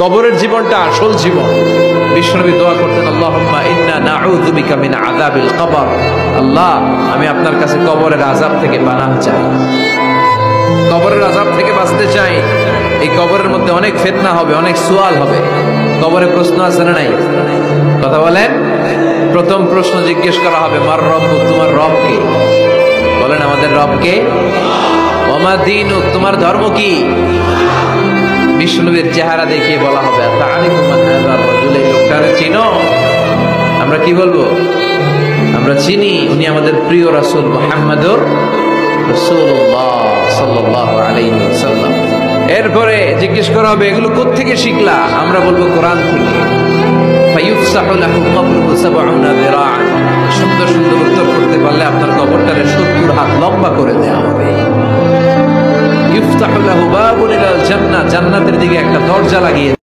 কবরের জীবনটা আসল জীবন। বিশ্বনবী দোয়া করতেন, আল্লাহুম্মা ইন্না নাউযু বিকা মিন আযাবিল কবর। আল্লাহ, আমি আপনার কাছে কবরের আযাব থেকে পানাহ চাই, কবরের আযাব থেকে বাঁচতে চাই। এই কবরের মধ্যে অনেক ফিতনা হবে, অনেক সুয়াল হবে। কবরে প্রশ্ন আছে না নাই? কথা বলেন। প্রথম প্রশ্ন জিজ্ঞেস করা হবে, মার রব্বুক, তোমার রব কে? বলেন, আমাদের রব কে? ওয়া মা দীনুক, তোমার ধর্ম কি? বিষ্ণুবীর চেহারা দেখিয়ে বলা হবে, তাআরিফু মান হাযার রাজুল, এই লোকটারে চিনো? আমরা কি বলবো? আমরা চিনি, উনি আমাদের প্রিয় রাসূল মুহাম্মদুর রাসূলুল্লাহ সাল্লাল্লাহু আলাইহি ওয়াসাল্লাম। এরপরে জিজ্ঞেস করা হবে, এগুলো কোত্থেকে শিখলা? আমরা বলবো কোরআন থেকে। ফায়ুফসাহু লাহু কবরুহু ৭০ যিরাআন। সুন্দর সুন্দর উত্তর করতে পারলে আপনার কবরটারে ৭০ হাত লম্বা করে দেওয়া হবে। ইফতাহু লাহু বাবুন ইলাল জান্নাহ, জান্নাতের দিকে একটা দরজা লাগিয়ে